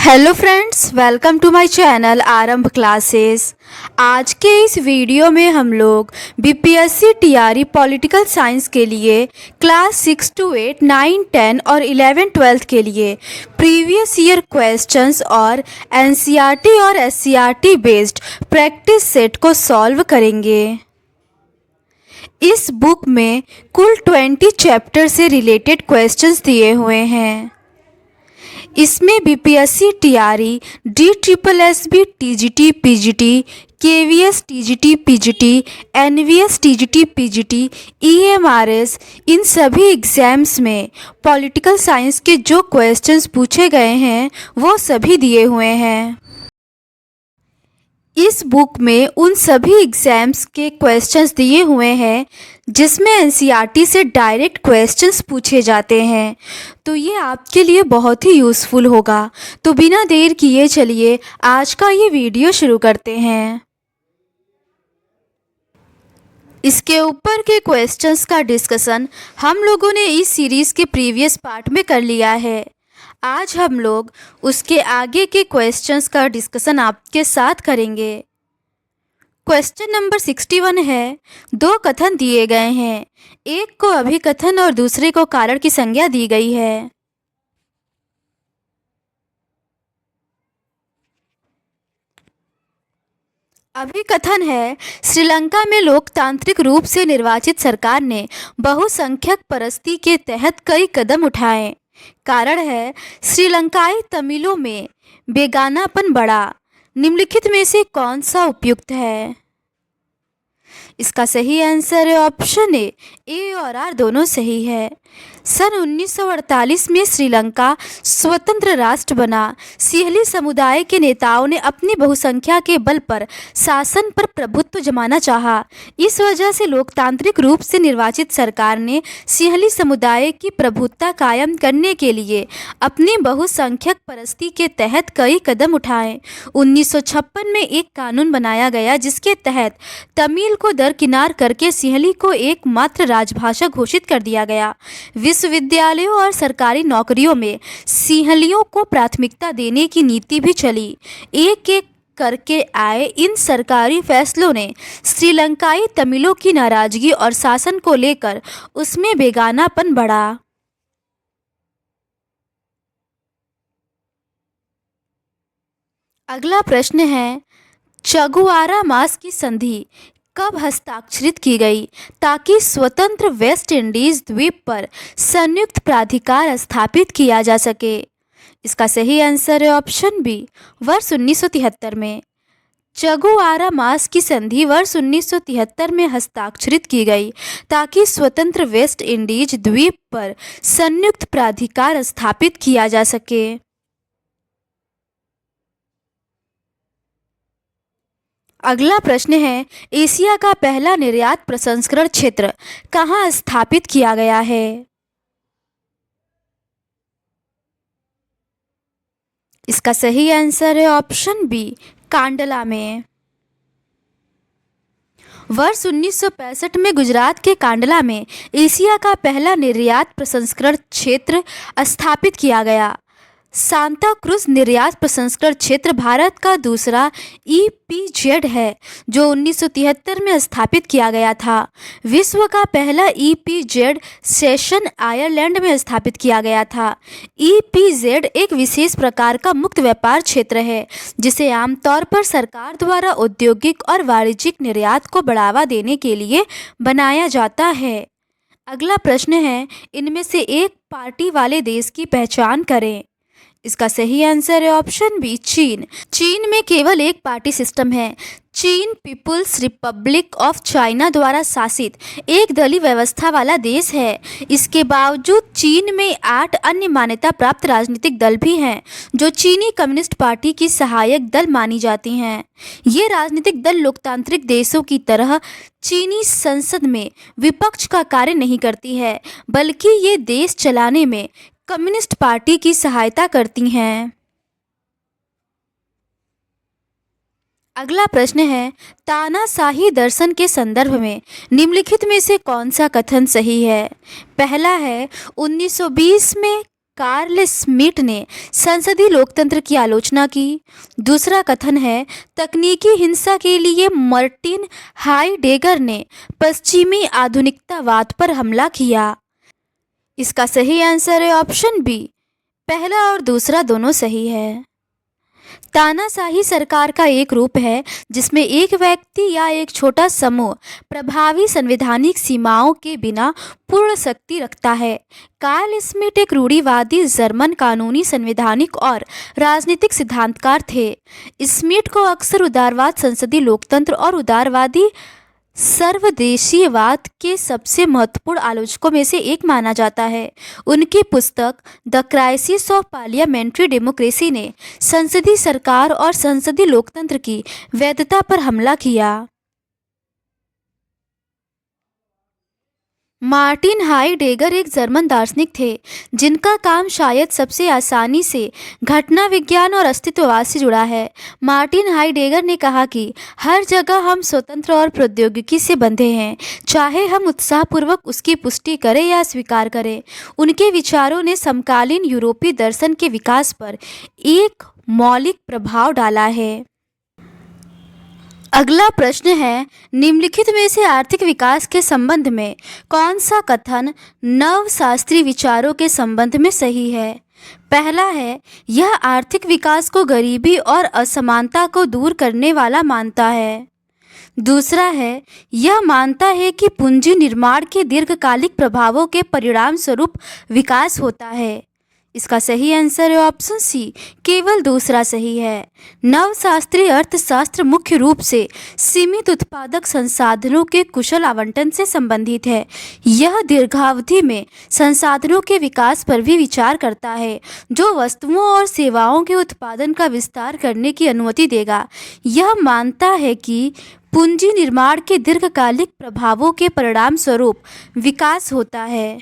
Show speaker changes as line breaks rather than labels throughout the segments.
Hello friends, welcome to my channel Aarambh classes. आज के इस वीडियो में हम लोग बीपीएससी टीआरई पॉलिटिकल साइंस के लिए क्लास 6 to 8, 9, 10 और 11, 12 के लिए प्रीवियस ईयर क्वेश्चंस और एनसीईआरटी और एससीईआरटी बेस्ड प्रैक्टिस सेट को सॉल्व करेंगे। इस बुक में कुल 20 चैप्टर से रिलेटेड क्वेश्चंस दिए हुए हैं। इसमें BPSC TRE, DSSB TGT PGT, KVS TGT PGT, NVS TGT PGT, EMRS इन सभी एग्ज़ाम्स में पॉलिटिकल साइंस के जो क्वेश्चंस पूछे गए हैं वो सभी दिए हुए हैं। इस बुक में उन सभी एग्ज़ाम्स के क्वेश्चंस दिए हुए हैं जिसमें एनसीईआरटी से डायरेक्ट क्वेश्चंस पूछे जाते हैं, तो ये आपके लिए बहुत ही यूज़फुल होगा। तो बिना देर किए चलिए आज का ये वीडियो शुरू करते हैं। इसके ऊपर के क्वेश्चंस का डिस्कशन हम लोगों ने इस सीरीज़ के प्रीवियस पार्ट में कर लिया है। आज हम लोग उसके आगे के क्वेश्चंस का डिस्कशन आपके साथ करेंगे। क्वेश्चन नंबर 61 है, दो कथन दिए गए हैं, एक को अभिकथन और दूसरे को कारण की संज्ञा दी गई है। अभिकथन है, श्रीलंका में लोकतांत्रिक रूप से निर्वाचित सरकार ने बहुसंख्यक परस्ती के तहत कई कदम उठाए। कारण है, श्रीलंकाई तमिलों में बेगानापन बढ़ा। निम्नलिखित में से कौन सा उपयुक्त है? इसका सही आंसर है ऑप्शन ए और आर दोनों सही है। सन 1948 में श्रीलंका स्वतंत्र राष्ट्र बना। सिंहली समुदाय के नेताओं ने अपनी बहुसंख्या के बल पर शासन पर प्रभुत्व जमाना चाहा। इस वजह से लोकतांत्रिक रूप से निर्वाचित सरकार ने सिंहली समुदाय की प्रभुत्वता कायम करने के लिए अपनी बहुसंख्यक परस्ती के तहत कई कदम उठाए। 1956 में एक कानून बनाया गया जिसके तहत तमिल को दरकिनार करके सिंहली को एकमात्र राजभाषा घोषित कर दिया गया। विश्वविद्यालयों और सरकारी नौकरियों में सिंहलियों को प्राथमिकता देने की नीति भी चली। एक एक करके आए इन सरकारी फैसलों ने श्रीलंकाई तमिलों की नाराजगी और शासन को लेकर उसमें बेगानापन बढ़ा। अगला प्रश्न है, चगुआरा मास की संधि कब हस्ताक्षरित की गई ताकि स्वतंत्र वेस्ट इंडीज द्वीप पर संयुक्त प्राधिकार स्थापित किया जा सके? इसका सही आंसर है ऑप्शन बी, वर्ष 1973 में। चगुआरा मास की संधि वर्ष 1973 में हस्ताक्षरित की गई ताकि स्वतंत्र वेस्ट इंडीज द्वीप पर संयुक्त प्राधिकार स्थापित किया जा सके। अगला प्रश्न है, एशिया का पहला निर्यात प्रसंस्करण क्षेत्र कहाँ स्थापित किया गया है? इसका सही आंसर है ऑप्शन बी, कांडला में। वर्ष 1965 में गुजरात के कांडला में एशिया का पहला निर्यात प्रसंस्करण क्षेत्र स्थापित किया गया। सांता क्रूज निर्यात प्रसंस्करण क्षेत्र भारत का दूसरा EPZ है जो 1973 में स्थापित किया गया था। विश्व का पहला EPZ सेशन आयरलैंड में स्थापित किया गया था। EPZ एक विशेष प्रकार का मुक्त व्यापार क्षेत्र है जिसे आमतौर पर सरकार द्वारा औद्योगिक और वाणिज्यिक निर्यात को बढ़ावा देने के लिए बनाया जाता है। अगला प्रश्न है, इनमें से एक पार्टी वाले देश की पहचान करें। इसका सही आंसर है ऑप्शन बी, चीन। चीन में केवल एक पार्टी सिस्टम है। चीन पीपुल्स रिपब्लिक ऑफ चाइना द्वारा शासित एक दलीय व्यवस्था वाला देश है। इसके बावजूद चीन में 8 अन्य मान्यता प्राप्त राजनीतिक दल भी हैं जो चीनी कम्युनिस्ट पार्टी की सहायक दल मानी जाती हैं। ये राजनीतिक दल लोकतांत्रिक देशों की तरह चीनी संसद में विपक्ष का कार्य नहीं करती है, बल्कि ये देश चलाने में कम्युनिस्ट पार्टी की सहायता करती हैं। अगला प्रश्न है, तानाशाही दर्शन के संदर्भ में निम्नलिखित में से कौन सा कथन सही है? पहला है, 1920 में कार्ल स्मिट ने संसदीय लोकतंत्र की आलोचना की। दूसरा कथन है तकनीकी हिंसा के लिए मार्टिन हाइडेगर ने पश्चिमी आधुनिकतावाद पर हमला किया। इसका सही आंसर है ऑप्शन बी। पहला और दूसरा दोनों सही है। तानाशाही सरकार का एक रूप है जिसमें एक व्यक्ति या एक छोटा समूह प्रभावी संवैधानिक सीमाओं के बिना पूर्ण शक्ति रखता है। कार्ल स्मिट एक रूढ़िवादी जर्मन कानूनी, संवैधानिक और राजनीतिक सिद्धांतकार थे। स्मिट को अक्सर उदारवाद, संसदीय लोकतंत्र और उदारवादी सर्वदेशीयवाद के सबसे महत्वपूर्ण आलोचकों में से एक माना जाता है। उनकी पुस्तक the crisis of parliamentary democracy ने संसदीय सरकार और संसदीय लोकतंत्र की वैधता पर हमला किया। मार्टिन हाइडेगर एक जर्मन दार्शनिक थे जिनका काम शायद सबसे आसानी से घटना विज्ञान और अस्तित्ववाद से जुड़ा है। मार्टिन हाइडेगर ने कहा कि हर जगह हम स्वतंत्र और प्रौद्योगिकी से बंधे हैं, चाहे हम उत्साहपूर्वक उसकी पुष्टि करें या स्वीकार करें। उनके विचारों ने समकालीन यूरोपीय दर्शन के विकास पर एक मौलिक प्रभाव डाला है। अगला प्रश्न है निम्नलिखित में से आर्थिक विकास के संबंध में कौन सा कथन नवशास्त्रीय विचारों के संबंध में सही है। पहला है यह आर्थिक विकास को गरीबी और असमानता को दूर करने वाला मानता है। दूसरा है यह मानता है कि पूंजी निर्माण के दीर्घकालिक प्रभावों के परिणाम स्वरूप विकास होता है। इसका सही आंसर है ऑप्शन सी, केवल दूसरा सही है। नवशास्त्रीय अर्थशास्त्र मुख्य रूप से सीमित उत्पादक संसाधनों के कुशल आवंटन से संबंधित है। यह दीर्घावधि में संसाधनों के विकास पर भी विचार करता है जो वस्तुओं और सेवाओं के उत्पादन का विस्तार करने की अनुमति देगा। यह मानता है कि पूंजी निर्माण के दीर्घकालिक प्रभावों के परिणाम स्वरूप विकास होता है।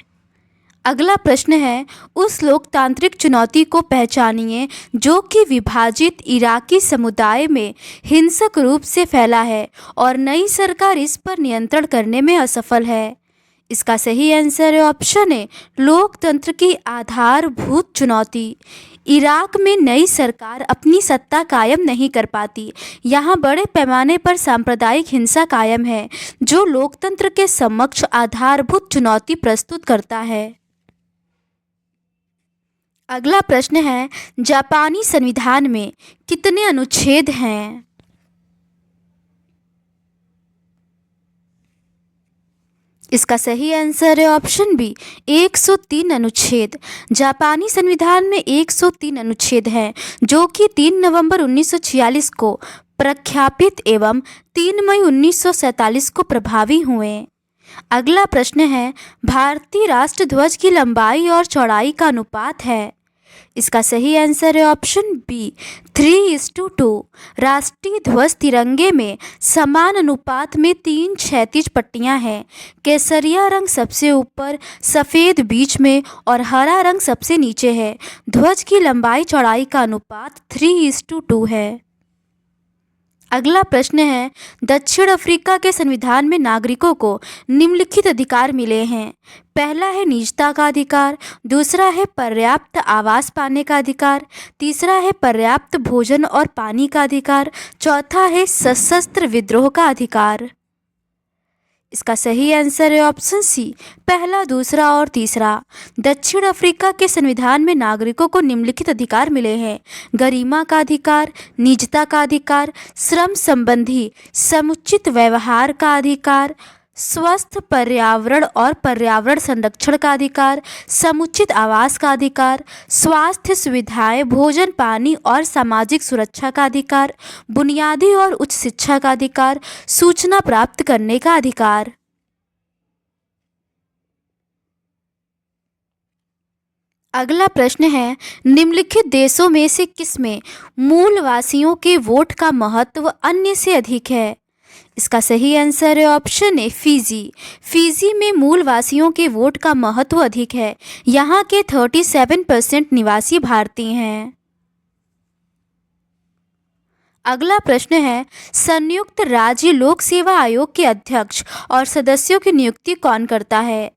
अगला प्रश्न है उस लोकतांत्रिक चुनौती को पहचानिए जो कि विभाजित इराकी समुदाय में हिंसक रूप से फैला है और नई सरकार इस पर नियंत्रण करने में असफल है। इसका सही आंसर है ऑप्शन ए, लोकतंत्र की आधारभूत चुनौती। इराक में नई सरकार अपनी सत्ता कायम नहीं कर पाती। यहाँ बड़े पैमाने पर सांप्रदायिक हिंसा कायम है जो लोकतंत्र के समक्ष आधारभूत चुनौती प्रस्तुत करता है। अगला प्रश्न है जापानी संविधान में कितने अनुच्छेद हैं। इसका सही आंसर है ऑप्शन बी, 103 अनुच्छेद। जापानी संविधान में 103 अनुच्छेद हैं जो कि 3 नवंबर 1946 को प्रख्यापित एवं 3 मई 1947 को प्रभावी हुए। अगला प्रश्न है भारतीय राष्ट्रध्वज की लंबाई और चौड़ाई का अनुपात है। इसका सही आंसर है ऑप्शन बी, 3:2। राष्ट्रीय ध्वज तिरंगे में समान अनुपात में 3 क्षैतिज पट्टियां हैं। केसरिया रंग सबसे ऊपर, सफ़ेद बीच में और हरा रंग सबसे नीचे है। ध्वज की लंबाई चौड़ाई का अनुपात 3:2 है। अगला प्रश्न है दक्षिण अफ्रीका के संविधान में नागरिकों को निम्नलिखित अधिकार मिले हैं। पहला है निजता का अधिकार, दूसरा है पर्याप्त आवास पाने का अधिकार, तीसरा है पर्याप्त भोजन और पानी का अधिकार, चौथा है सशस्त्र विद्रोह का अधिकार। इसका सही आंसर है ऑप्शन सी, पहला, दूसरा और तीसरा। दक्षिण अफ्रीका के संविधान में नागरिकों को निम्नलिखित अधिकार मिले हैं। गरिमा का अधिकार, निजता का अधिकार, श्रम संबंधी समुचित व्यवहार का अधिकार, स्वस्थ पर्यावरण और पर्यावरण संरक्षण का अधिकार, समुचित आवास का अधिकार, स्वास्थ्य सुविधाएं, भोजन, पानी और सामाजिक सुरक्षा का अधिकार, बुनियादी और उच्च शिक्षा का अधिकार, सूचना प्राप्त करने का अधिकार। अगला प्रश्न है निम्नलिखित देशों में से किसमें मूलवासियों के वोट का महत्व अन्य से अधिक है। इसका सही आंसर है ऑप्शन ए, फिजी। फिजी में मूलवासियों के वोट का महत्व अधिक है। यहाँ के 37% निवासी भारतीय हैं। अगला प्रश्न है संयुक्त राज्य लोक सेवा आयोग के अध्यक्ष और सदस्यों की नियुक्ति कौन करता है।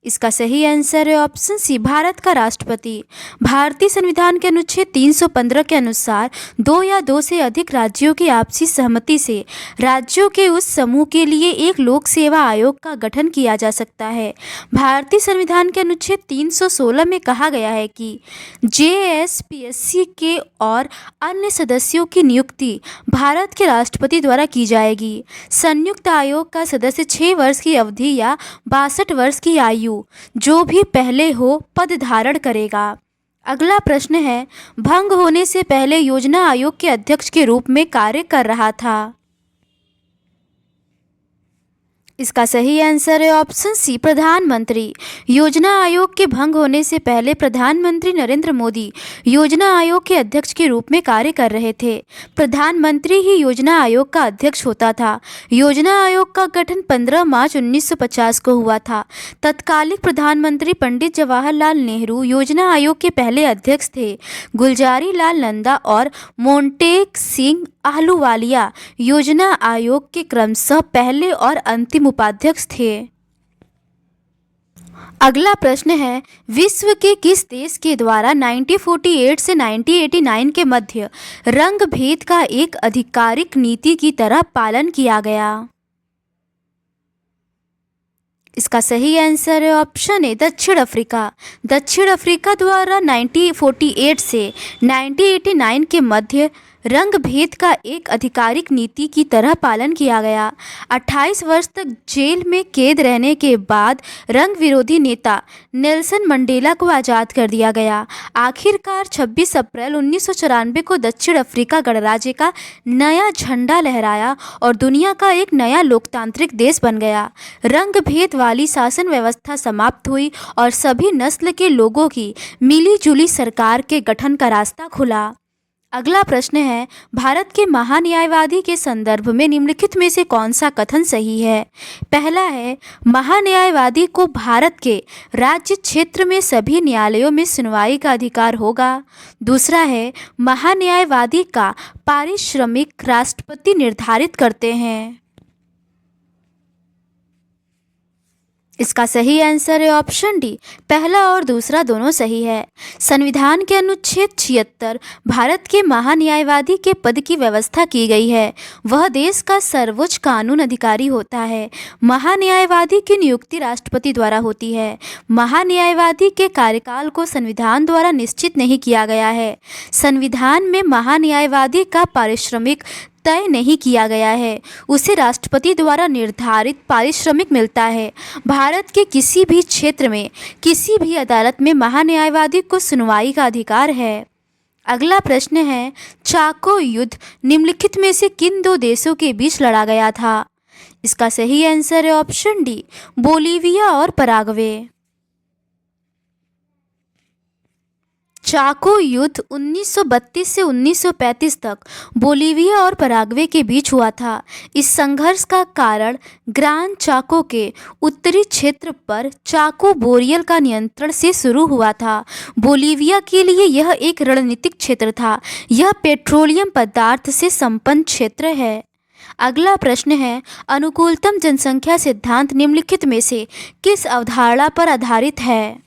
इसका सही आंसर है ऑप्शन सी, भारत का राष्ट्रपति। भारतीय संविधान के अनुच्छेद 315 के अनुसार दो या दो से अधिक राज्यों की आपसी सहमति से राज्यों के उस समूह के लिए एक लोक सेवा आयोग का गठन किया जा सकता है। भारतीय संविधान के अनुच्छेद 316 में कहा गया है कि जेएसपीएससी के और अन्य सदस्यों की नियुक्ति भारत के राष्ट्रपति द्वारा की जाएगी। संयुक्त आयोग का सदस्य 6 वर्ष की अवधि या 62 वर्ष की आयु जो भी पहले हो पद धारण करेगा। अगला प्रश्न है, भंग होने से पहले योजना आयोग के अध्यक्ष के रूप में कार्य कर रहा था। इसका सही आंसर है ऑप्शन सी, प्रधानमंत्री। योजना आयोग के भंग होने से पहले प्रधानमंत्री नरेंद्र मोदी योजना आयोग के अध्यक्ष के रूप में कार्य कर रहे थे। प्रधानमंत्री ही योजना आयोग का अध्यक्ष होता था। योजना आयोग का गठन 15 मार्च 1950 को हुआ था। तत्कालिक प्रधानमंत्री पंडित जवाहरलाल नेहरू योजना आयोग के पहले अध्यक्ष थे। गुलजारी लाल नंदा और मोंटेक सिंह आहलूवालिया योजना आयोग के क्रमशः पहले और अंतिम उपाध्यक्ष थे। अगला प्रश्न है, विश्व के किस देश के द्वारा 1948 से 1989 के मध्य रंग भेद का एक आधिकारिक नीति की तरह पालन किया गया? इसका सही आंसर है ऑप्शन ए, दक्षिण अफ्रीका। दक्षिण अफ्रीका द्वारा 1948 से 1989 के मध्य रंग भेद का एक आधिकारिक नीति की तरह पालन किया गया। 28 वर्ष तक जेल में कैद रहने के बाद रंग विरोधी नेता नेल्सन मंडेला को आज़ाद कर दिया गया। आखिरकार 26 अप्रैल 1994 को दक्षिण अफ्रीका गणराज्य का नया झंडा लहराया और दुनिया का एक नया लोकतांत्रिक देश बन गया। रंग भेद वाली शासन व्यवस्था समाप्त हुई और सभी नस्ल के लोगों की मिलीजुली सरकार के गठन का रास्ता खुला। अगला प्रश्न है, भारत के महान्यायवादी के संदर्भ में निम्नलिखित में से कौन सा कथन सही है? पहला है, महान्यायवादी को भारत के राज्य क्षेत्र में सभी न्यायालयों में सुनवाई का अधिकार होगा। दूसरा है, महान्यायवादी का पारिश्रमिक राष्ट्रपति निर्धारित करते हैं। इसका सही आंसर है ऑप्शन डी, पहला और दूसरा दोनों सही है। संविधान के अनुच्छेद 76 भारत के महान्यायवादी के पद की व्यवस्था की गई है। वह देश का सर्वोच्च कानून अधिकारी होता है। महान्यायवादी की नियुक्ति राष्ट्रपति द्वारा होती है। महान्यायवादी के कार्यकाल को संविधान द्वारा निश्चित नहीं किया गया है। संविधान में महान्यायवादी का पारिश्रमिक तय नहीं किया गया है, उसे राष्ट्रपति द्वारा निर्धारित पारिश्रमिक मिलता है। भारत के किसी भी क्षेत्र में किसी भी अदालत में महान्यायवादी को सुनवाई का अधिकार है। अगला प्रश्न है, चाको युद्ध निम्नलिखित में से किन दो देशों के बीच लड़ा गया था? इसका सही आंसर है ऑप्शन डी, बोलीविया और पराग्वे। चाको युद्ध 1932 से 1935 तक बोलीविया और पराग्वे के बीच हुआ था। इस संघर्ष का कारण ग्रान चाको के उत्तरी क्षेत्र पर चाको बोरियल का नियंत्रण से शुरू हुआ था। बोलीविया के लिए यह एक रणनीतिक क्षेत्र था। यह पेट्रोलियम पदार्थ से संपन्न क्षेत्र है। अगला प्रश्न है, अनुकूलतम जनसंख्या सिद्धांत निम्नलिखित में से किस अवधारणा पर आधारित है?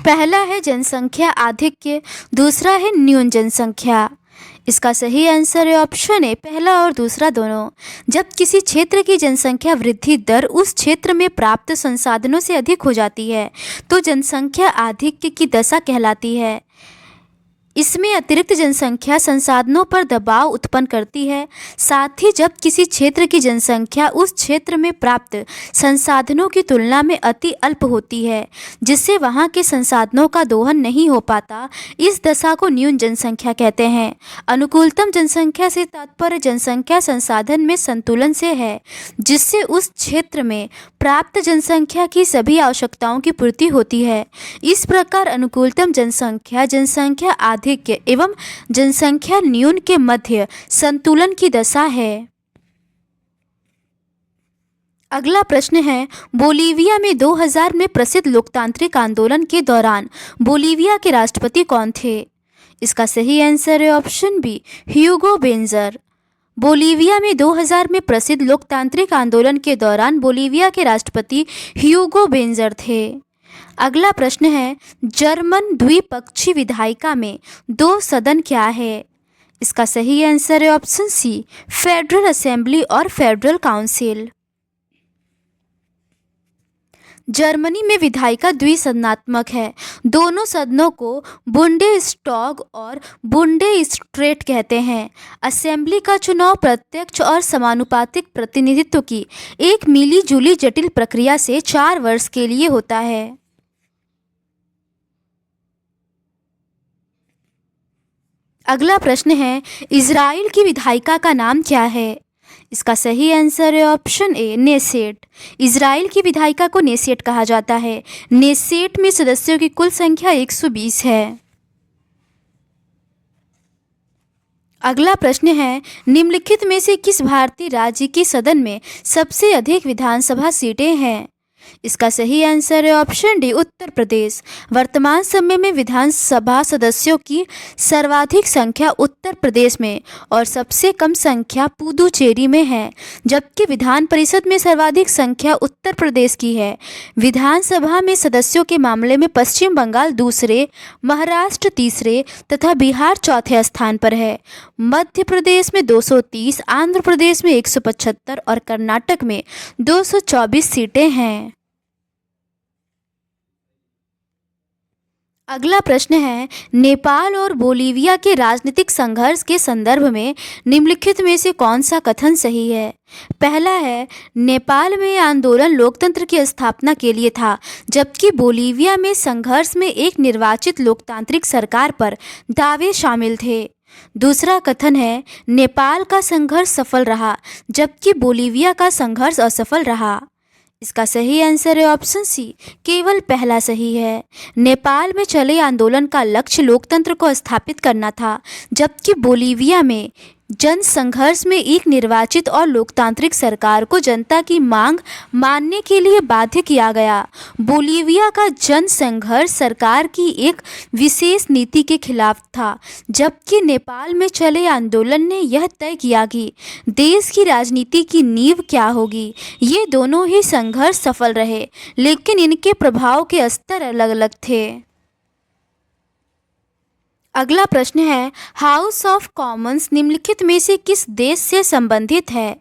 पहला है जनसंख्या आधिक्य, दूसरा है न्यून जनसंख्या। इसका सही आंसर है ऑप्शन ए, पहला और दूसरा दोनों। जब किसी क्षेत्र की जनसंख्या वृद्धि दर उस क्षेत्र में प्राप्त संसाधनों से अधिक हो जाती है तो जनसंख्या आधिक्य की दशा कहलाती है। इसमें अतिरिक्त जनसंख्या संसाधनों पर दबाव उत्पन्न करती है। साथ ही जब किसी क्षेत्र की जनसंख्या उस क्षेत्र में प्राप्त संसाधनों की तुलना में अति अल्प होती है, जिससे वहां के संसाधनों का दोहन नहीं हो पाता, इस दशा को न्यून जनसंख्या कहते हैं। अनुकूलतम जनसंख्या से तात्पर्य जनसंख्या संसाधन में संतुलन से है, जिससे उस क्षेत्र में प्राप्त जनसंख्या की सभी आवश्यकताओं की पूर्ति होती है। इस प्रकार अनुकूलतम जनसंख्या जनसंख्या आधिक्य एवं जनसंख्या न्यून के मध्य संतुलन की दशा है। अगला प्रश्न है, बोलीविया में 2000 में प्रसिद्ध लोकतांत्रिक आंदोलन के दौरान बोलीविया के राष्ट्रपति कौन थे? इसका सही आंसर है ऑप्शन बी, ह्यूगो बेंजर। बोलीविया में 2000 में प्रसिद्ध लोकतांत्रिक आंदोलन के दौरान बोलीविया के राष्ट्रपति ह्यूगो बेंजर थे। अगला प्रश्न है, जर्मन द्विपक्षीय विधायिका में दो सदन क्या है? इसका सही आंसर है ऑप्शन सी, फेडरल असेंबली और फेडरल काउंसिल। जर्मनी में विधायिका द्विसदनात्मक है। दोनों सदनों को बुंडेस्टैग और बुंडेस्रेट कहते हैं। असेंबली का चुनाव प्रत्यक्ष और समानुपातिक प्रतिनिधित्व की एक मिली जुली जटिल प्रक्रिया से 4 वर्ष के लिए होता है। अगला प्रश्न है, इजराइल की विधायिका का नाम क्या है? इसका सही आंसर है ऑप्शन ए, नेसेट। इजराइल की विधायिका को नेसेट कहा जाता है। नेसेट में सदस्यों की कुल संख्या 120 है। अगला प्रश्न है, निम्नलिखित में से किस भारतीय राज्य की सदन में सबसे अधिक विधानसभा सीटें हैं? इसका सही आंसर है ऑप्शन डी, उत्तर प्रदेश। वर्तमान समय में विधानसभा सदस्यों की सर्वाधिक संख्या उत्तर प्रदेश में और सबसे कम संख्या पुदुचेरी में है, जबकि विधान परिषद में सर्वाधिक संख्या उत्तर प्रदेश की है। विधानसभा में सदस्यों के मामले में पश्चिम बंगाल दूसरे, महाराष्ट्र तीसरे तथा बिहार चौथे स्थान पर है। मध्य प्रदेश में 230, आंध्र प्रदेश में 175 और कर्नाटक में 224 सीटें हैं। अगला प्रश्न है, नेपाल और बोलीविया के राजनीतिक संघर्ष के संदर्भ में निम्नलिखित में से कौन सा कथन सही है? पहला है, नेपाल में आंदोलन लोकतंत्र की स्थापना के लिए था, जबकि बोलीविया में संघर्ष में एक निर्वाचित लोकतांत्रिक सरकार पर दावे शामिल थे। दूसरा कथन है, नेपाल का संघर्ष सफल रहा, जबकि बोलीविया का संघर्ष असफल रहा। इसका सही आंसर है ऑप्शन सी, केवल पहला सही है। नेपाल में चले आंदोलन का लक्ष्य लोकतंत्र को स्थापित करना था, जबकि बोलीविया में जन संघर्ष में एक निर्वाचित और लोकतांत्रिक सरकार को जनता की मांग मानने के लिए बाध्य किया गया। बोलीविया का जन संघर्ष सरकार की एक विशेष नीति के खिलाफ था, जबकि नेपाल में चले आंदोलन ने यह तय किया कि देश की राजनीति की नींव क्या होगी। ये दोनों ही संघर्ष सफल रहे, लेकिन इनके प्रभाव के स्तर अलग अलग थे। अगला प्रश्न है, हाउस ऑफ कॉमन्स निम्नलिखित में से किस देश से संबंधित है?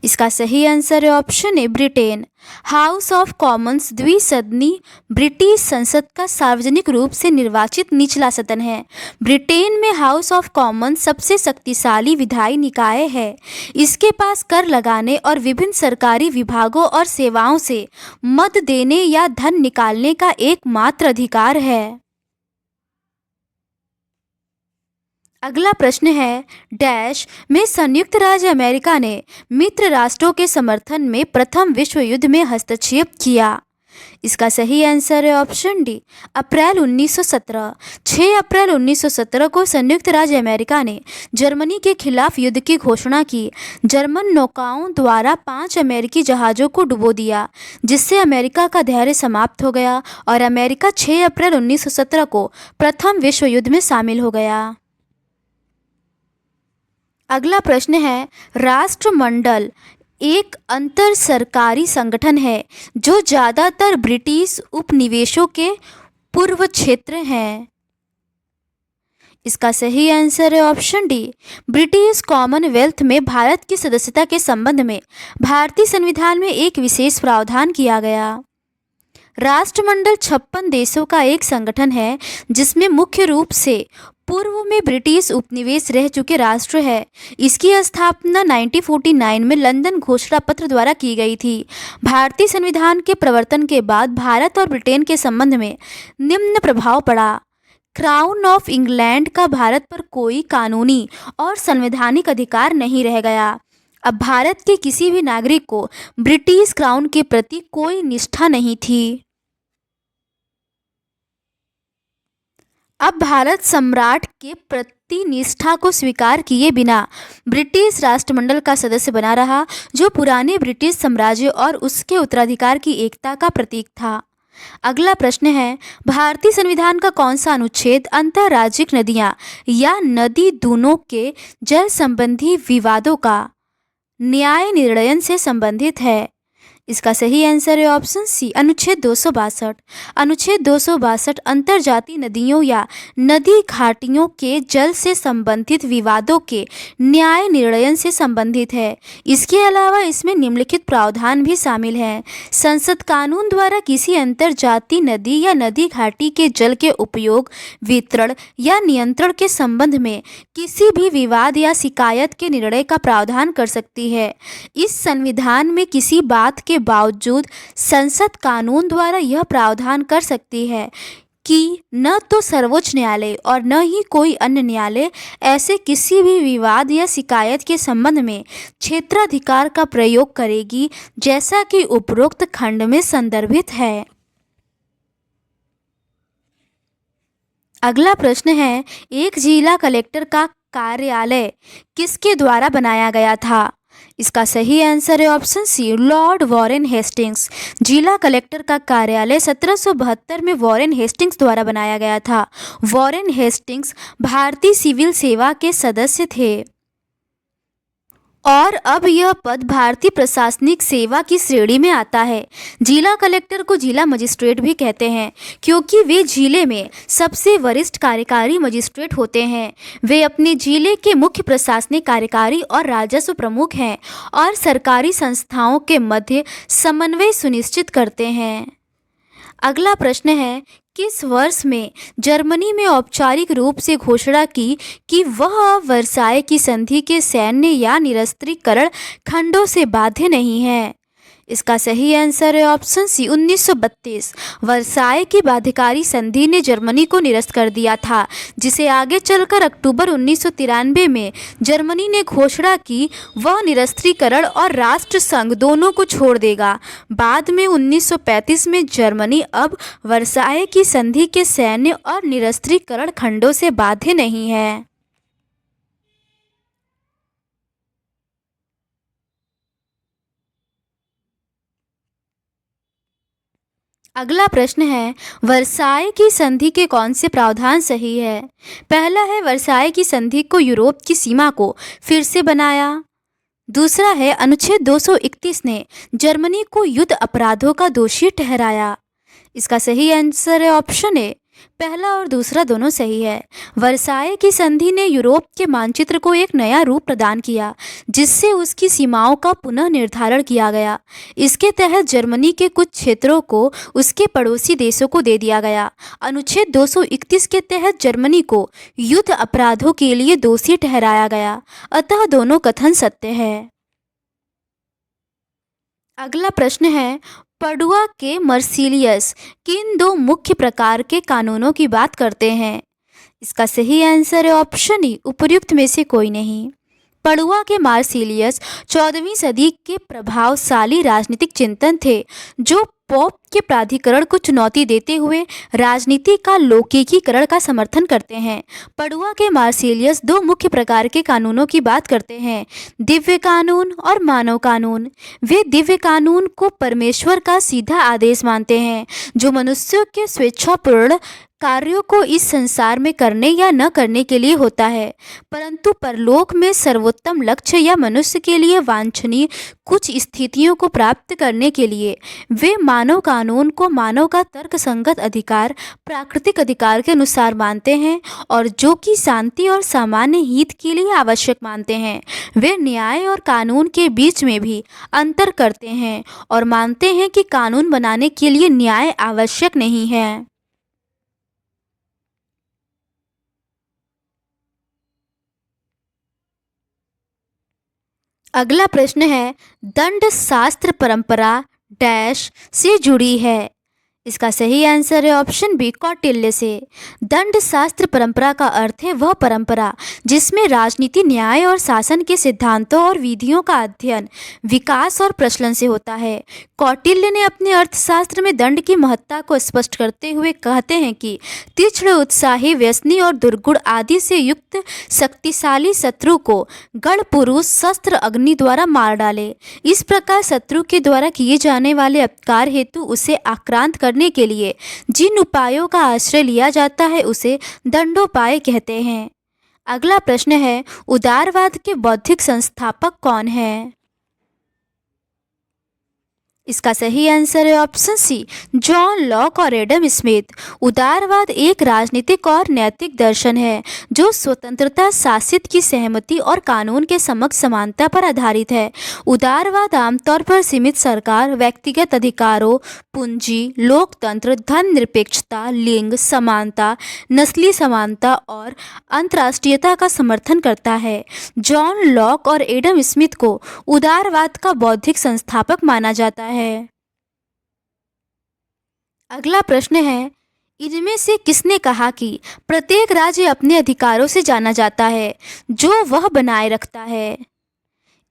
इसका सही आंसर है option A, Britain. House of Commons द्विसदनी ब्रिटिश संसद का सार्वजनिक रूप से निर्वाचित निचला सदन है। ब्रिटेन में हाउस ऑफ कॉमन्स सबसे शक्तिशाली विधायी निकाय है। इसके पास कर लगाने और विभिन्न सरकारी विभागों और सेवाओं से मद देने या धन निकालने का एकमात्र अधिकार है। अगला प्रश्न है, डैश में संयुक्त राज्य अमेरिका ने मित्र राष्ट्रों के समर्थन में प्रथम विश्व युद्ध में हस्तक्षेप किया। इसका सही आंसर है ऑप्शन डी, अप्रैल 1917। 6 अप्रैल 1917 को संयुक्त राज्य अमेरिका ने जर्मनी के खिलाफ युद्ध की घोषणा की। जर्मन नौकाओं द्वारा 5 अमेरिकी जहाज़ों को डुबो दिया, जिससे अमेरिका का धैर्य समाप्त हो गया और अमेरिका 6 अप्रैल 1917 को प्रथम विश्व युद्ध में शामिल हो गया। अगला प्रश्न है, राष्ट्रमंडल एक अंतर सरकारी संगठन है जो ज़्यादातर ब्रिटिश उपनिवेशों के पूर्व क्षेत्र हैं। इसका सही आंसर है ऑप्शन डी, ब्रिटिश कॉमनवेल्थ में भारत की सदस्यता के संबंध में भारतीय संविधान में एक विशेष प्रावधान किया गया। राष्ट्रमंडल 56 देशों का एक संगठन है, जिसमें मुख्य रूप से पूर्व में ब्रिटिश उपनिवेश रह चुके राष्ट्र है। इसकी स्थापना 1949 में लंदन घोषणा पत्र द्वारा की गई थी। भारतीय संविधान के प्रवर्तन के बाद भारत और ब्रिटेन के संबंध में निम्न प्रभाव पड़ा। क्राउन ऑफ इंग्लैंड का भारत पर कोई कानूनी और संवैधानिक अधिकार नहीं रह गया। अब भारत के किसी भी नागरिक को ब्रिटिश क्राउन के प्रति कोई निष्ठा नहीं थी। अब भारत सम्राट के प्रति निष्ठा को स्वीकार किए बिना ब्रिटिश राष्ट्रमंडल का सदस्य बना रहा, जो पुराने ब्रिटिश साम्राज्य और उसके उत्तराधिकार की एकता का प्रतीक था। अगला प्रश्न है, भारतीय संविधान का कौन सा अनुच्छेद अंतर्राज्यिक नदियां या नदी दूनों के जल संबंधी विवादों का न्याय निर्णयन से संबंधित है? इसका सही आंसर है ऑप्शन सी, अनुच्छेद 262। अनुच्छेद 262 अंतर्जातीय नदियों या नदी घाटियों के जल से संबंधित विवादों के न्याय निर्णयन से संबंधित है। इसके अलावा इसमें निम्नलिखित प्रावधान भी शामिल हैं। संसद कानून द्वारा किसी अंतर्जातीय नदी या नदी घाटी के जल के उपयोग, वितरण या नियंत्रण के संबंध में किसी भी विवाद या शिकायत के निर्णय का प्रावधान कर सकती है। इस संविधान में किसी बात के बावजूद संसद कानून द्वारा यह प्रावधान कर सकती है कि न तो सर्वोच्च न्यायालय और न ही कोई अन्य न्यायालय ऐसे किसी भी विवाद या शिकायत के संबंध में क्षेत्राधिकार का प्रयोग करेगी, जैसा कि उपरोक्त खंड में संदर्भित है। अगला प्रश्न है, एक जिला कलेक्टर का कार्यालय किसके द्वारा बनाया गया था? इसका सही आंसर है option C, Lord Warren Hastings. जिला कलेक्टर का कार्यालय 1772 में वॉरेन हेस्टिंग्स द्वारा बनाया गया था। वॉरेन हेस्टिंग्स भारतीय सिविल सेवा के सदस्य थे और अब यह पद भारतीय प्रशासनिक सेवा की श्रेणी में आता है। जिला कलेक्टर को जिला मजिस्ट्रेट भी कहते हैं क्योंकि वे जिले में सबसे वरिष्ठ कार्यकारी मजिस्ट्रेट होते हैं। वे अपने जिले के मुख्य प्रशासनिक, कार्यकारी और राजस्व प्रमुख हैं और सरकारी संस्थाओं के मध्य समन्वय सुनिश्चित करते हैं। अगला प्रश्न है, किस वर्ष में जर्मनी में औपचारिक रूप से घोषणा की कि वह वर्साय की संधि के सैन्य या निरस्त्रीकरण खंडों से बाध्य नहीं है? इसका सही आंसर है ऑप्शन सी, 1932। वर्साय की बाध्यकारी संधि ने जर्मनी को निरस्त कर दिया था, जिसे आगे चलकर अक्टूबर 1993 में जर्मनी ने घोषणा की वह निरस्त्रीकरण और राष्ट्र संघ दोनों को छोड़ देगा। बाद में 1935 में जर्मनी अब वर्साय की संधि के सैन्य और निरस्त्रीकरण खंडों से बाध्य नहीं है। अगला प्रश्न है, वर्साय की संधि के कौन से प्रावधान सही है? पहला है, वर्साय की संधि को यूरोप की सीमा को फिर से बनाया। दूसरा है, अनुच्छेद 231 ने जर्मनी को युद्ध अपराधों का दोषी ठहराया। इसका सही आंसर है ऑप्शन ए, पहला और दूसरा दोनों सही है। वर्साय की संधि ने यूरोप के मानचित्र को एक नया रूप प्रदान किया, जिससे उसकी सीमाओं का पुनः निर्धारण किया गया। इसके तहत जर्मनी के कुछ क्षेत्रों को उसके पड़ोसी देशों को दे दिया गया। अनुच्छेद 231 के तहत जर्मनी को युद्ध अपराधों के लिए दोषी ठहराया गया, अतः दोनों कथन सत्य है। अगला प्रश्न है, पडुआ के मर्सिलियस किन दो मुख्य प्रकार के कानूनों की बात करते हैं? इसका सही आंसर है ऑप्शन ई, उपर्युक्त में से कोई नहीं। पडुआ के मार्सिलियस 14वीं सदी के प्रभावशाली राजनीतिक चिंतन थे, जो पोप के प्राधिकरण को चुनौती देते हुए राजनीति का लौकिकीकरण का समर्थन करते हैं। पडुआ के मार्सिलियस दो मुख्य प्रकार के कानूनों की बात करते हैं, दिव्य कानून और मानव कानून। वे दिव्य कानून को परमेश्वर का सीधा आदेश मानते हैं, जो मनुष्यों के स्वेच्छापूर्ण कार्यों को इस संसार में करने या न करने के लिए होता है, परंतु परलोक में सर्वोत्तम लक्ष्य या मनुष्य के लिए वांछनीय कुछ स्थितियों को प्राप्त करने के लिए वे मानव कानून को मानव का तर्कसंगत अधिकार, प्राकृतिक अधिकार के अनुसार मानते हैं और जो कि शांति और सामान्य हित के लिए आवश्यक मानते हैं। वे न्याय और कानून के बीच में भी अंतर करते हैं और मानते हैं कि कानून बनाने के लिए न्याय आवश्यक नहीं है। अगला प्रश्न है, दंड शास्त्र परंपरा डैश से जुड़ी है? इसका सही आंसर है ऑप्शन बी, कौटिल्य से। दंड शास्त्र परंपरा का अर्थ है वह परंपरा जिसमें राजनीति, न्याय और शासन के सिद्धांतों और विधियों का अध्ययन, विकास और प्रचलन से होता है। कौटिल्य ने अपने अर्थशास्त्र में दंड की महत्ता को स्पष्ट करते हुए कहते हैं कि तीक्ष्ण, उत्साही, व्यसनी और दुर्गुण आदि से युक्त शक्तिशाली शत्रु को गढ़ पुरुष शस्त्र अग्नि द्वारा मार डाले। इस प्रकार शत्रु के द्वारा किए जाने वाले अपकार हेतु उसे आक्रांत करने करने के लिए जिन उपायों का आश्रय लिया जाता है उसे दंडोपाय कहते हैं। अगला प्रश्न है, उदारवाद के बौद्धिक संस्थापक कौन है? इसका सही आंसर है ऑप्शन सी, जॉन लॉक और एडम स्मिथ। उदारवाद एक राजनीतिक और नैतिक दर्शन है जो स्वतंत्रता, शासित की सहमति और कानून के समक्ष समानता पर आधारित है। उदारवाद आमतौर पर सीमित सरकार, व्यक्तिगत अधिकारों, पूंजी, लोकतंत्र, धर्मनिरपेक्षता, लिंग समानता, नस्लीय समानता और अंतर्राष्ट्रीयता का समर्थन करता है। जॉन लॉक और एडम स्मिथ को उदारवाद का बौद्धिक संस्थापक माना जाता है। अगला प्रश्न है, इनमें से किसने कहा कि प्रत्येक राज्य अपने अधिकारों से जाना जाता है जो वह बनाए रखता है?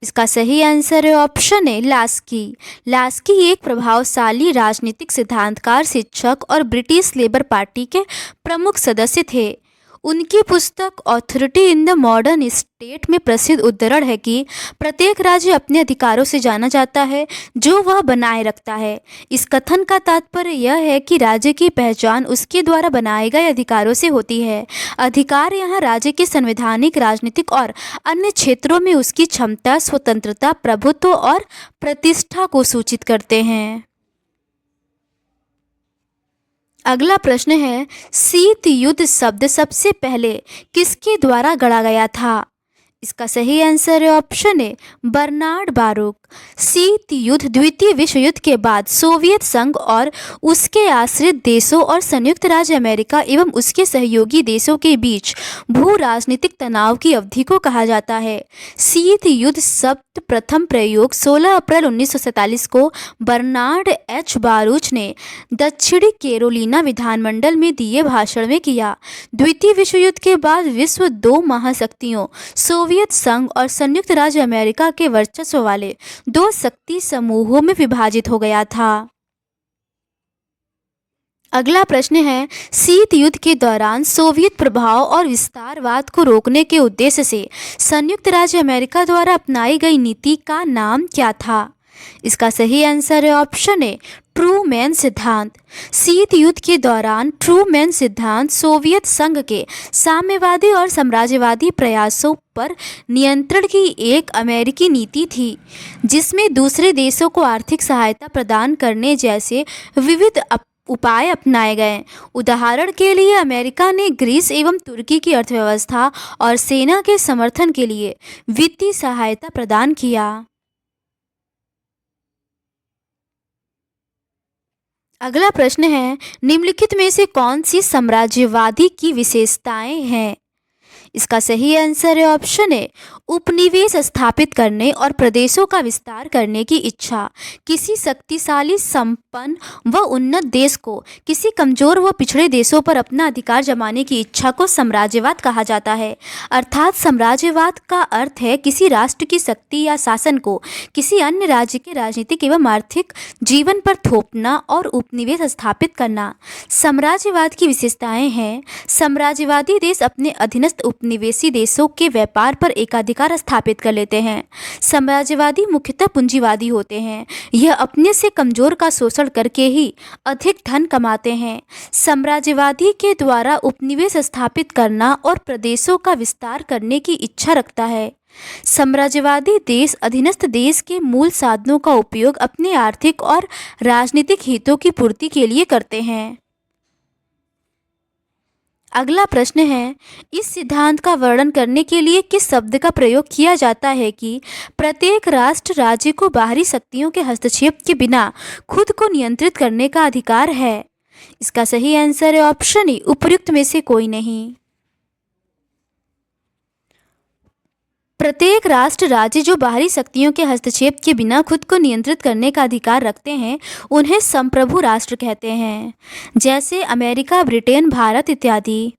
इसका सही आंसर है ऑप्शन ए, लास्की। लास्की एक प्रभावशाली राजनीतिक सिद्धांतकार, शिक्षक और ब्रिटिश लेबर पार्टी के प्रमुख सदस्य थे। उनकी पुस्तक authority in the modern state में प्रसिद्ध उद्धरण है कि प्रत्येक राज्य अपने अधिकारों से जाना जाता है जो वह बनाए रखता है। इस कथन का तात्पर्य यह है कि राज्य की पहचान उसके द्वारा बनाए गए अधिकारों से होती है। अधिकार यहाँ राज्य के संवैधानिक, राजनीतिक और अन्य क्षेत्रों में उसकी क्षमता, स्वतंत्रता, प्रभुत्व और प्रतिष्ठा को सूचित करते हैं। अगला प्रश्न है, शीत युद्ध शब्द सबसे पहले किसके द्वारा गढ़ा गया था? इसका सही आंसर है ऑप्शन ए, बर्नार्ड बारूक। शीत युद्ध द्वितीय विश्व युद्ध के बाद सोवियत संघ और उसके आश्रित देशों और संयुक्त राज्य अमेरिका एवं उसके सहयोगी देशों के बीच भू राजनीतिक तनाव की अवधि को कहा जाता है। शीत युद्ध शब्द प्रथम प्रयोग 16 अप्रैल 1947 को बर्नार्ड एच बारूच ने दक्षिणी कैरोलिना विधानमंडल में दिए भाषण में किया। द्वितीय विश्व युद्ध के बाद विश्व दो महाशक्तियों सोवियत संघ और संयुक्त राज्य अमेरिका के वर्चस्व वाले दो शक्ति समूहों में विभाजित हो गया था। अगला प्रश्न है, शीत युद्ध के दौरान सोवियत प्रभाव और विस्तारवाद को रोकने के उद्देश्य से संयुक्त राज्य अमेरिका द्वारा अपनाई गई नीति का नाम क्या था? इसका सही आंसर है ऑप्शन ए, ट्रूमैन सिद्धांत। शीत युद्ध के दौरान ट्रूमैन सिद्धांत सोवियत संघ के साम्यवादी और साम्राज्यवादी प्रयासों पर नियंत्रण की एक अमेरिकी नीति थी जिसमें दूसरे देशों को आर्थिक सहायता प्रदान करने जैसे विविध उपाय अपनाए गए। उदाहरण के लिए अमेरिका ने ग्रीस एवं तुर्की की अर्थव्यवस्था और सेना के समर्थन के लिए वित्तीय सहायता प्रदान किया। अगला प्रश्न है, निम्नलिखित में से कौन सी साम्राज्यवादी की विशेषताएं हैं? इसका सही आंसर है ऑप्शन ए, उपनिवेश स्थापित करने और प्रदेशों का विस्तार करने की इच्छा। किसी शक्तिशाली, संपन्न व उन्नत देश को किसी कमजोर व पिछड़े देशों पर अपना अधिकार जमाने की इच्छा को साम्राज्यवाद कहा जाता है। अर्थात साम्राज्यवाद का अर्थ है किसी राष्ट्र की शक्ति या शासन को किसी अन्य राज्य के राजनीतिक एवं आर्थिक जीवन पर थोपना और उपनिवेश स्थापित करना। साम्राज्यवाद की विशेषताएं हैं, साम्राज्यवादी देश अपने अधीनस्थ उपनिवेशी देशों के व्यापार पर एकाधिकार स्थापित कर लेते हैं। साम्राज्यवादी मुख्यतः पूंजीवादी होते हैं। यह अपने से कमजोर का शोषण करके ही अधिक धन कमाते हैं। साम्राज्यवादी के द्वारा उपनिवेश स्थापित करना और प्रदेशों का विस्तार करने की इच्छा रखता है। साम्राज्यवादी देश अधीनस्थ देश के मूल साधनों का उपयोग अपने आर्थिक और राजनीतिक हितों की पूर्ति के लिए करते हैं। अगला प्रश्न है, इस सिद्धांत का वर्णन करने के लिए किस शब्द का प्रयोग किया जाता है कि प्रत्येक राष्ट्र राज्य को बाहरी शक्तियों के हस्तक्षेप के बिना खुद को नियंत्रित करने का अधिकार है? इसका सही आंसर है ऑप्शन ए, उपर्युक्त में से कोई नहीं। प्रत्येक राष्ट्र राज्य जो बाहरी शक्तियों के हस्तक्षेप के बिना खुद को नियंत्रित करने का अधिकार रखते हैं उन्हें संप्रभु राष्ट्र कहते हैं, जैसे अमेरिका, ब्रिटेन, भारत इत्यादि।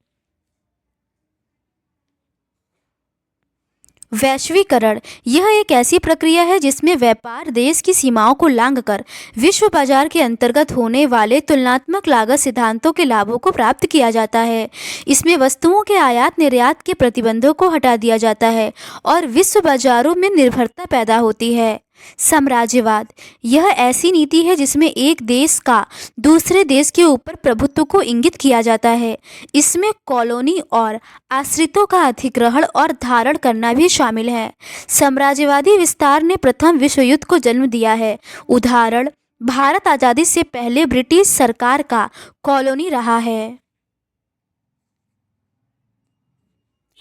वैश्वीकरण यह एक ऐसी प्रक्रिया है जिसमें व्यापार देश की सीमाओं को लांघकर विश्व बाजार के अंतर्गत होने वाले तुलनात्मक लागत सिद्धांतों के लाभों को प्राप्त किया जाता है। इसमें वस्तुओं के आयात निर्यात के प्रतिबंधों को हटा दिया जाता है और विश्व बाजारों में निर्भरता पैदा होती है। साम्राज्यवाद, यह ऐसी नीति है जिसमें एक देश का दूसरे देश के ऊपर प्रभुत्व को इंगित किया जाता है। इसमें कॉलोनी और आश्रितों का अधिग्रहण और धारण करना भी शामिल है। साम्राज्यवादी विस्तार ने प्रथम विश्व युद्ध को जन्म दिया है। उदाहरण, भारत आज़ादी से पहले ब्रिटिश सरकार का कॉलोनी रहा है।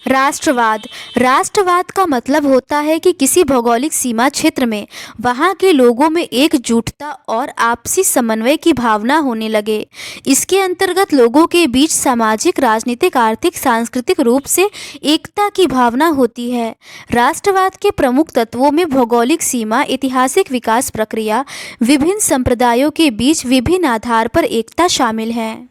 राष्ट्रवाद, राष्ट्रवाद का मतलब होता है कि किसी भौगोलिक सीमा क्षेत्र में वहाँ के लोगों में एकजुटता और आपसी समन्वय की भावना होने लगे। इसके अंतर्गत लोगों के बीच सामाजिक, राजनीतिक, आर्थिक, सांस्कृतिक रूप से एकता की भावना होती है। राष्ट्रवाद के प्रमुख तत्वों में भौगोलिक सीमा, ऐतिहासिक विकास प्रक्रिया, विभिन्न संप्रदायों के बीच विभिन्न आधार पर एकता शामिल है।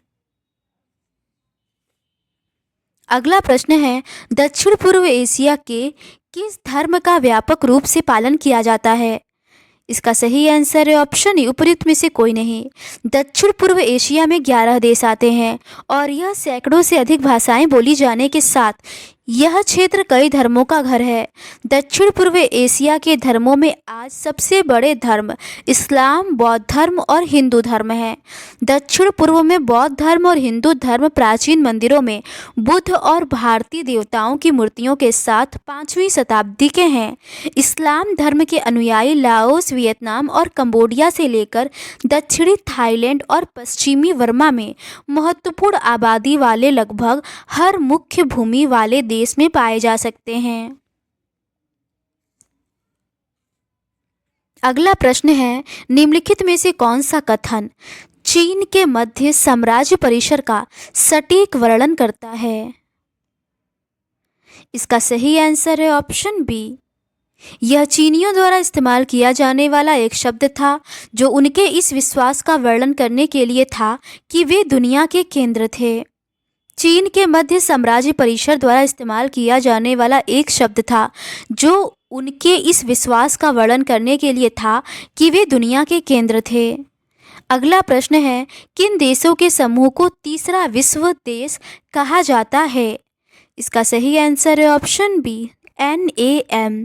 अगला प्रश्न है, दक्षिण पूर्व एशिया के किस धर्म का व्यापक रूप से पालन किया जाता है? इसका सही आंसर है ऑप्शन ए, उपयुक्त में से कोई नहीं। दक्षिण पूर्व एशिया में 11 देश आते हैं और यह सैकड़ों से अधिक भाषाएं बोली जाने के साथ यह क्षेत्र कई धर्मों का घर है। दक्षिण पूर्व एशिया के धर्मों में आज सबसे बड़े धर्म इस्लाम, बौद्ध धर्म और हिंदू धर्म हैं। दक्षिण पूर्व में बौद्ध धर्म और हिंदू धर्म प्राचीन मंदिरों में बुद्ध और भारतीय देवताओं की मूर्तियों के साथ 5वीं शताब्दी के हैं। इस्लाम धर्म के अनुयायी लाओस, वियतनाम और कंबोडिया से लेकर दक्षिणी थाईलैंड और पश्चिमी बर्मा में महत्वपूर्ण आबादी वाले लगभग हर मुख्य भूमि वाले देश में पाए जा सकते हैं। अगला प्रश्न है, निम्नलिखित में से कौन सा कथन चीन के मध्य साम्राज्य परिसर का सटीक वर्णन करता है? इसका सही आंसर है ऑप्शन बी। यह चीनियों द्वारा इस्तेमाल किया जाने वाला एक शब्द था जो उनके इस विश्वास का वर्णन करने के लिए था कि वे दुनिया के केंद्र थे। चीन के मध्य साम्राज्य परिसर द्वारा इस्तेमाल किया जाने वाला एक शब्द था जो उनके इस विश्वास का वर्णन करने के लिए था कि वे दुनिया के केंद्र थे। अगला प्रश्न है, किन देशों के समूह को तीसरा विश्व देश कहा जाता है? इसका सही आंसर है ऑप्शन बी, NAM।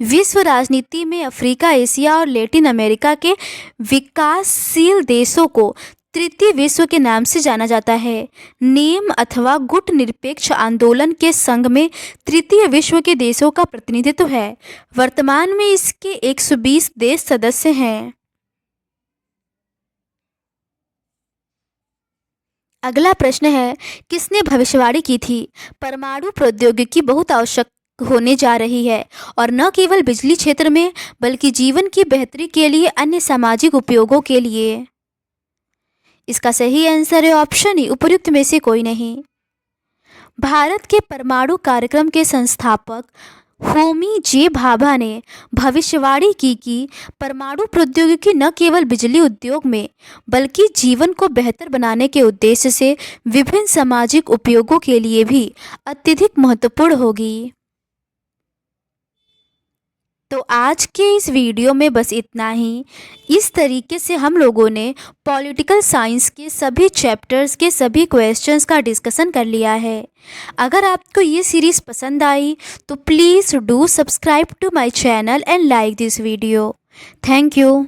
विश्व राजनीति में अफ्रीका, एशिया और लैटिन अमेरिका के विकासशील देशों को तृतीय विश्व के नाम से जाना जाता है। नेम अथवा गुट निरपेक्ष आंदोलन के संघ में तृतीय विश्व के देशों का प्रतिनिधित्व है। वर्तमान में इसके 120 देश सदस्य हैं। अगला प्रश्न है, किसने भविष्यवाणी की थी परमाणु प्रौद्योगिकी बहुत आवश्यक होने जा रही है और न केवल बिजली क्षेत्र में बल्कि जीवन की बेहतरी के लिए अन्य सामाजिक उपयोगों के लिए? इसका सही आंसर है ऑप्शन ई, उपयुक्त में से कोई नहीं। भारत के परमाणु कार्यक्रम के संस्थापक होमी जे भाभा ने भविष्यवाणी की कि परमाणु प्रौद्योगिकी न केवल बिजली उद्योग में बल्कि जीवन को बेहतर बनाने के उद्देश्य से विभिन्न सामाजिक उपयोगों के लिए भी अत्यधिक महत्वपूर्ण होगी। तो आज के इस वीडियो में बस इतना ही। इस तरीके से हम लोगों ने पॉलिटिकल साइंस के सभी चैप्टर्स के सभी क्वेश्चंस का डिस्कशन कर लिया है। अगर आपको ये सीरीज़ पसंद आई तो please do subscribe to my channel and like this video. Thank you.